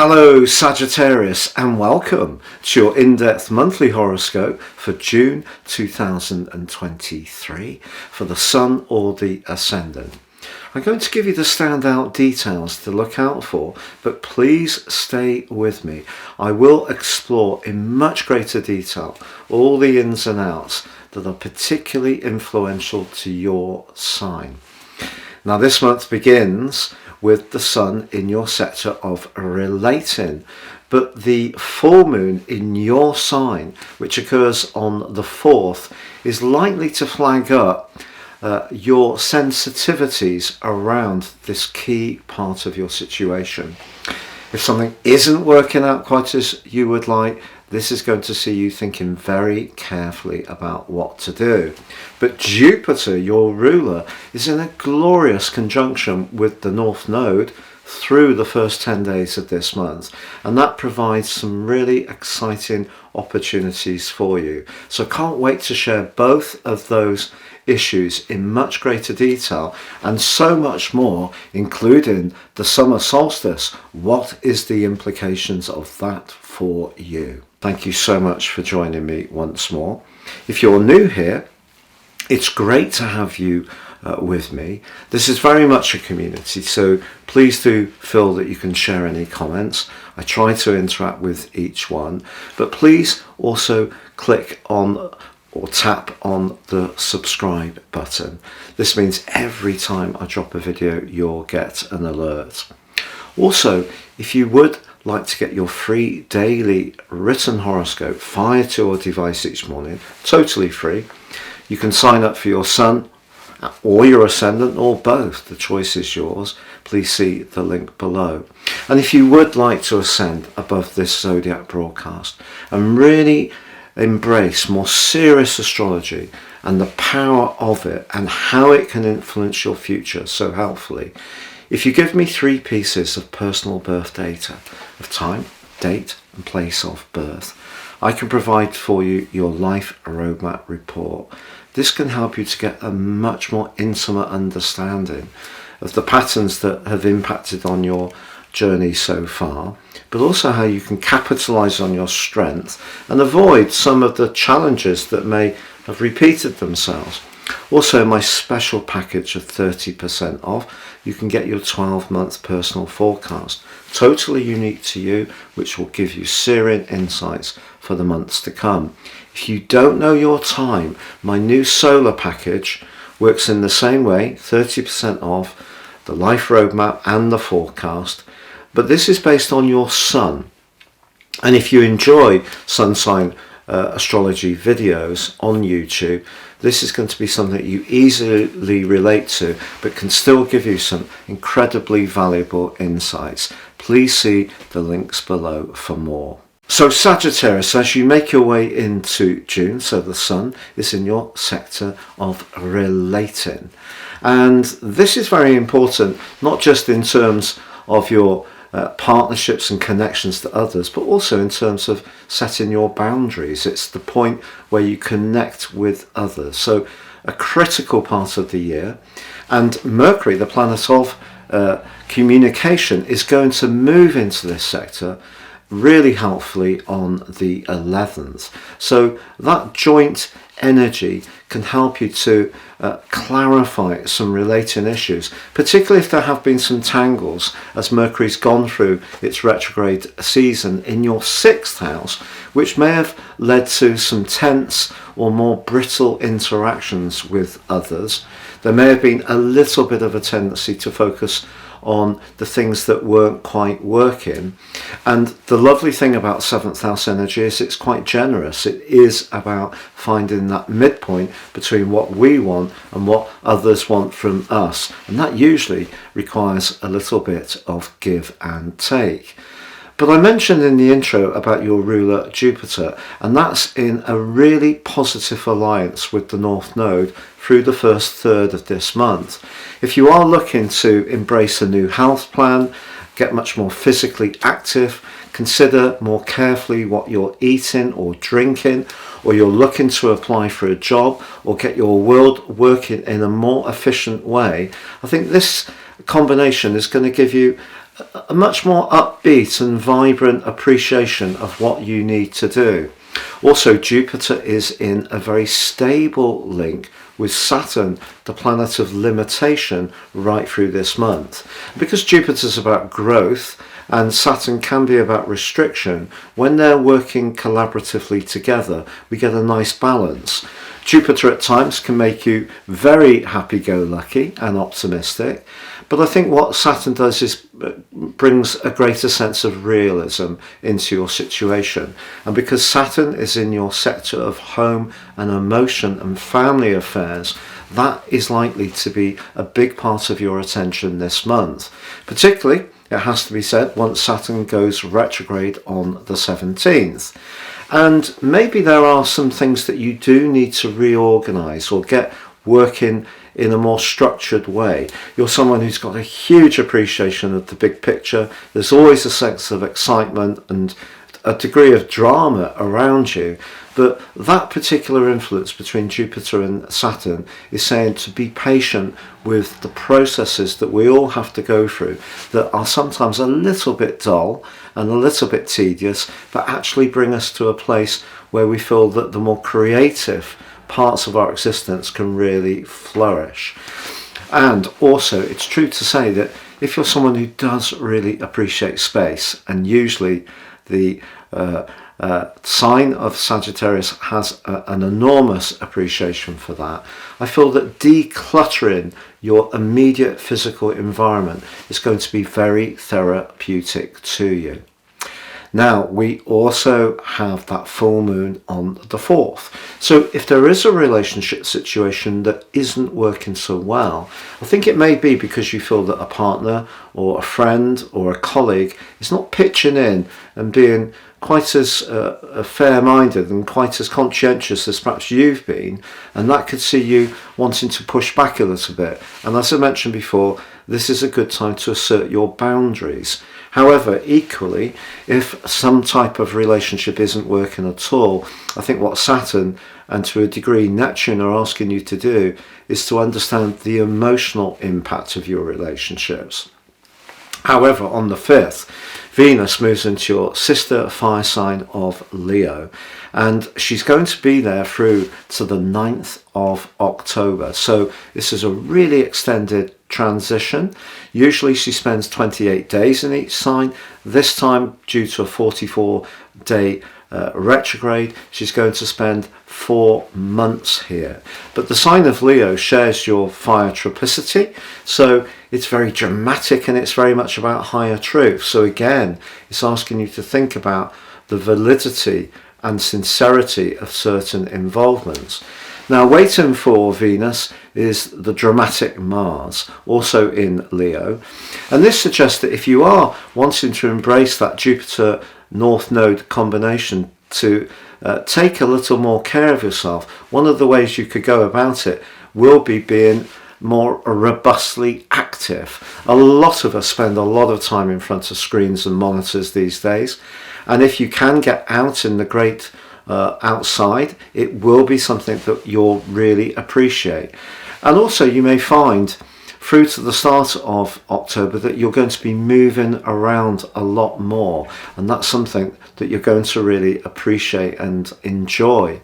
Hello Sagittarius, and welcome to your in-depth monthly horoscope for June 2023 for the Sun or the Ascendant. I'm going to give you the standout details to look out for, but please stay with me. I will explore in much greater detail all the ins and outs that are particularly influential to your sign. Now this month begins with the Sun in your sector of relating, but the full moon in your sign, which occurs on the 4th, is likely to flag up your sensitivities around this key part of your situation. If something isn't working out quite as you would like, this is going to see you thinking very carefully about what to do. But Jupiter, your ruler, is in a glorious conjunction with the North Node through the first 10 days of this month, and that provides some really exciting opportunities for you. So I can't wait to share both of those issues in much greater detail and so much more, including the summer solstice. What is the implications of that for you? Thank you so much for joining me once more. If you're new here, it's great to have you with me. This is very much a community, so please do feel that you can share any comments. I try to interact with each one, but please also click on or tap on the subscribe button. This means every time I drop a video, you'll get an alert. Also, if you would like to get your free daily written horoscope fired to your device each morning, totally free, you can sign up for your Sun or your Ascendant or both. The choice is yours. Please see the link below. And if you would like to ascend above this zodiac broadcast and really embrace more serious astrology and the power of it and how it can influence your future so helpfully, if you give me 3 pieces of personal birth data of time, date and place of birth, I can provide for you your life roadmap report. This can help you to get a much more intimate understanding of the patterns that have impacted on your journey so far, but also how you can capitalize on your strength and avoid some of the challenges that may have repeated themselves. Also, my special package of 30% off, you can get your 12-month personal forecast, totally unique to you, which will give you searing insights for the months to come. If you don't know your time, my new solar package works in the same way, 30% off, the life roadmap and the forecast, but this is based on your Sun. And if you enjoy sun sign astrology videos on YouTube, this is going to be something that you easily relate to, but can still give you some incredibly valuable insights. Please see the links below for more. So Sagittarius, as you make your way into June, so the Sun is in your sector of relating. And this is very important, not just in terms of your partnerships and connections to others, but also in terms of setting your boundaries. It's the point where you connect with others. So a critical part of the year, and Mercury, the planet of communication, is going to move into this sector really helpfully on the 11th. So that joint energy can help you to clarify some relating issues, particularly if there have been some tangles as Mercury's gone through its retrograde season in your 6th house, which may have led to some tense or more brittle interactions with others. There may have been a little bit of a tendency to focus on the things that weren't quite working. And the lovely thing about 7th house energy is it's quite generous. It is about finding that midpoint between what we want and what others want from us. And that usually requires a little bit of give and take. But I mentioned in the intro about your ruler Jupiter, and that's in a really positive alliance with the North Node through the first third of this month. If you are looking to embrace a new health plan, get much more physically active, consider more carefully what you're eating or drinking, or you're looking to apply for a job or get your world working in a more efficient way, I think this combination is going to give you a much more upbeat and vibrant appreciation of what you need to do. Also, Jupiter is in a very stable link with Saturn, the planet of limitation, right through this month. Because Jupiter's about growth and Saturn can be about restriction, when they're working collaboratively together, we get a nice balance. Jupiter at times can make you very happy-go-lucky and optimistic, but I think what Saturn does is brings a greater sense of realism into your situation. And because Saturn is in your sector of home and emotion and family affairs, that is likely to be a big part of your attention this month. Particularly, it has to be said, once Saturn goes retrograde on the 17th. And maybe there are some things that you do need to reorganize or get working in a more structured way. You're someone who's got a huge appreciation of the big picture. There's always a sense of excitement and a degree of drama around you. But that particular influence between Jupiter and Saturn is saying to be patient with the processes that we all have to go through that are sometimes a little bit dull and a little bit tedious, but actually bring us to a place where we feel that the more creative parts of our existence can really flourish. And also, it's true to say that if you're someone who does really appreciate space, and usually the sign of Sagittarius has an enormous appreciation for that, I feel that decluttering your immediate physical environment is going to be very therapeutic to you. Now, we also have that full moon on the 4th. So if there is a relationship situation that isn't working so well, I think it may be because you feel that a partner or a friend or a colleague is not pitching in and being quite as fair-minded and quite as conscientious as perhaps you've been, and that could see you wanting to push back a little bit. And as I mentioned before, this is a good time to assert your boundaries. However, equally, if some type of relationship isn't working at all, I think what Saturn and to a degree Neptune are asking you to do is to understand the emotional impact of your relationships. However, on the 5th, Venus moves into your sister fire sign of Leo, and she's going to be there through to the 9th of October. So this is a really extended transition. Usually she spends 28 days in each sign. This time, due to a 44-day retrograde, she's going to spend 4 months here. But the sign of Leo shares your fire tropicity, so it's very dramatic and it's very much about higher truth. So again, it's asking you to think about the validity and sincerity of certain involvements. Now, waiting for Venus is the dramatic Mars, also in Leo. And this suggests that if you are wanting to embrace that Jupiter North Node combination to take a little more care of yourself, one of the ways you could go about it will be being more robustly active. A lot of us spend a lot of time in front of screens and monitors these days. And if you can get out in the great outside, it will be something that you'll really appreciate. And also you may find through to the start of October that you're going to be moving around a lot more, and that's something that you're going to really appreciate and enjoy.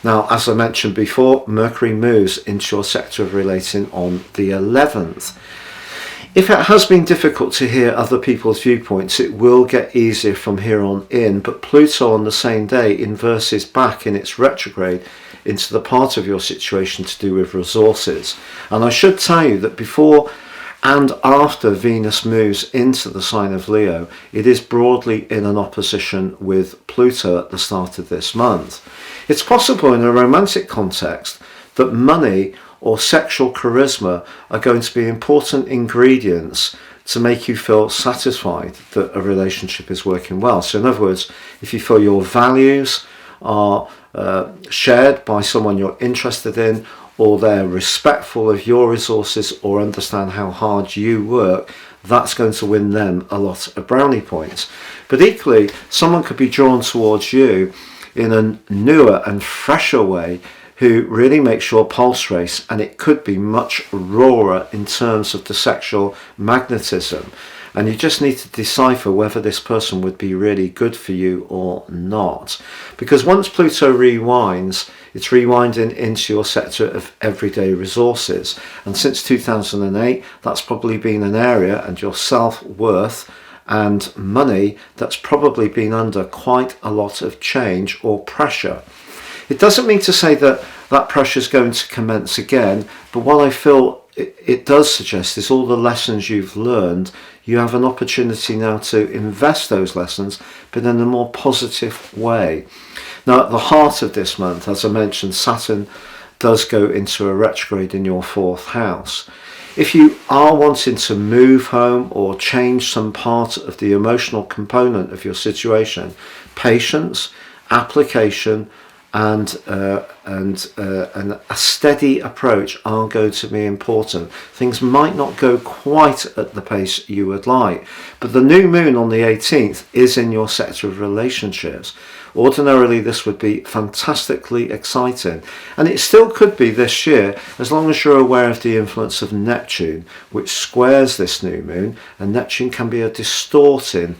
Now, as I mentioned before, Mercury moves into your sector of relating on the 11th. If it has been difficult to hear other people's viewpoints, it will get easier from here on in, but Pluto on the same day inverses back in its retrograde into the part of your situation to do with resources. And I should tell you that before and after Venus moves into the sign of Leo, it is broadly in an opposition with Pluto at the start of this month. It's possible in a romantic context that money or sexual charisma are going to be important ingredients to make you feel satisfied that a relationship is working well. So in other words, if you feel your values are shared by someone you're interested in, or they're respectful of your resources or understand how hard you work, that's going to win them a lot of brownie points. But equally, someone could be drawn towards you in a newer and fresher way who really makes your pulse race, and it could be much rawer in terms of the sexual magnetism. and you just need to decipher whether this person would be really good for you or not. Because once Pluto rewinds, it's rewinding into your sector of everyday resources, and since 2008 that's probably been an area, and your self-worth and money, that's probably been under quite a lot of change or pressure. It doesn't mean to say that that pressure is going to commence again, but what I feel it does suggest is all the lessons you've learned, you have an opportunity now to invest those lessons, but in a more positive way. Now, at the heart of this month, as I mentioned, Saturn does go into a retrograde in your 4th house. If you are wanting to move home or change some part of the emotional component of your situation, patience, application, and a steady approach are going to be important. Things might not go quite at the pace you would like, but the new moon on the 18th is in your sector of relationships. Ordinarily, this would be fantastically exciting, and it still could be this year, as long as you're aware of the influence of Neptune, which squares this new moon, and Neptune can be a distorting,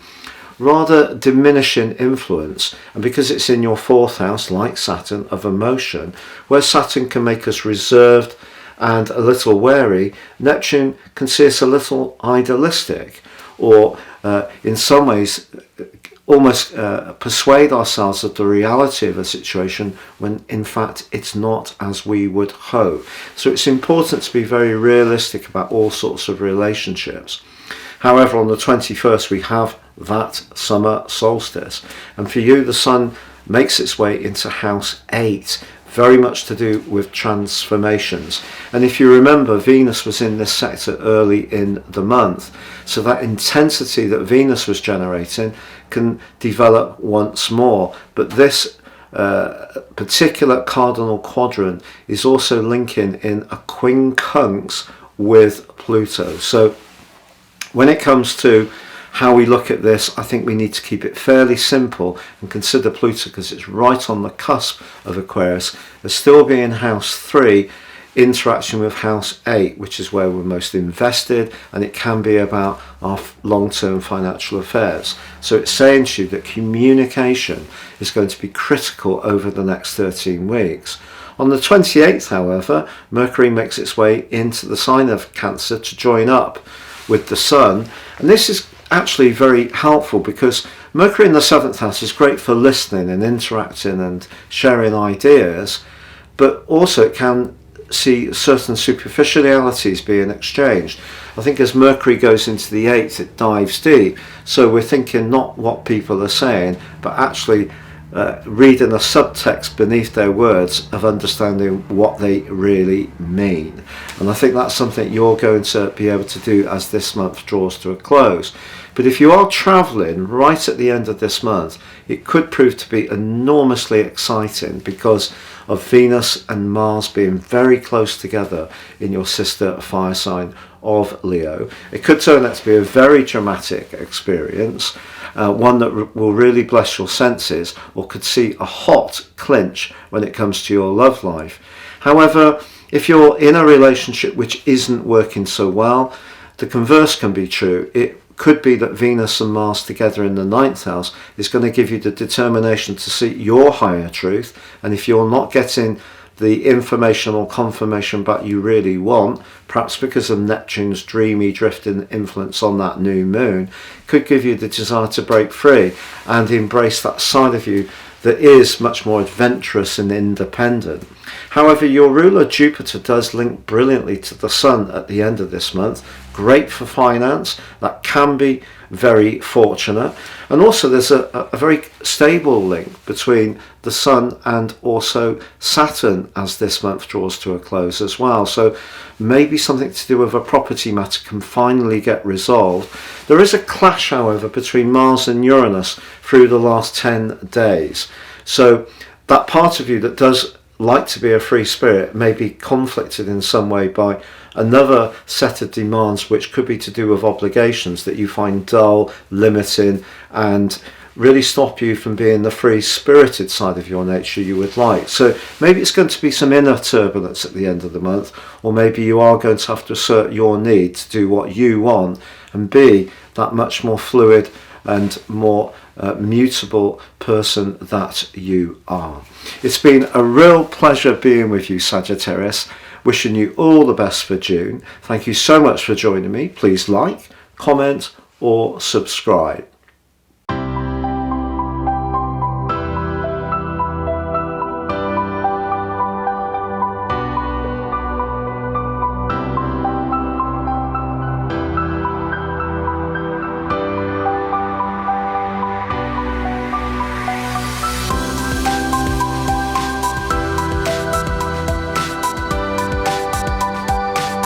rather diminishing influence, and because it's in your 4th house, like Saturn, of emotion, where Saturn can make us reserved and a little wary, Neptune can see us a little idealistic, or in some ways almost persuade ourselves of the reality of a situation when in fact it's not as we would hope. So it's important to be very realistic about all sorts of relationships. However, on the 21st we have that summer solstice, and for you the sun makes its way into house 8, very much to do with transformations. And if you remember, Venus was in this sector early in the month, so that intensity that Venus was generating can develop once more. But this particular cardinal quadrant is also linking in a quincunx with Pluto. So when it comes to how we look at this, I think we need to keep it fairly simple and consider Pluto, because it's right on the cusp of Aquarius, as still being house 3, interaction with house 8, which is where we're most invested, and it can be about our long-term financial affairs. So it's saying to you that communication is going to be critical over the next 13 weeks. On the 28th, however, Mercury makes its way into the sign of Cancer to join up with the Sun, and this is actually very helpful because Mercury in the 7th house is great for listening and interacting and sharing ideas, but also it can see certain superficialities being exchanged. I think as Mercury goes into the 8th, it dives deep, so we're thinking not what people are saying, but actually reading the subtext beneath their words of understanding what they really mean. And I think that's something you're going to be able to do as this month draws to a close. But if you are travelling right at the end of this month, it could prove to be enormously exciting because of Venus and Mars being very close together in your sister fire sign of Leo. It could turn out to be a very dramatic experience, one that will really bless your senses, or could see a hot clinch when it comes to your love life. However, if you're in a relationship which isn't working so well, the converse can be true. It could be that Venus and Mars together in the 9th house is going to give you the determination to seek your higher truth, and if you're not getting the information or confirmation back you really want, perhaps because of Neptune's dreamy drifting influence on that new moon, could give you the desire to break free and embrace that side of you that is much more adventurous and independent. However, your ruler Jupiter does link brilliantly to the Sun at the end of this month. Great for finance, that can be very fortunate, and also there's a very stable link between the Sun and also Saturn as this month draws to a close as well. So maybe something to do with a property matter can finally get resolved. There is a clash, however, between Mars and Uranus through the last 10 days. So that part of you that does like to be a free spirit may be conflicted in some way by another set of demands, which could be to do with obligations that you find dull, limiting, and really stop you from being the free spirited side of your nature you would like. So maybe it's going to be some inner turbulence at the end of the month, or maybe you are going to have to assert your need to do what you want and be that much more fluid and more mutable person that you are. It's been a real pleasure being with you, Sagittarius. Wishing you all the best for June. Thank you so much for joining me. Please like, comment or subscribe.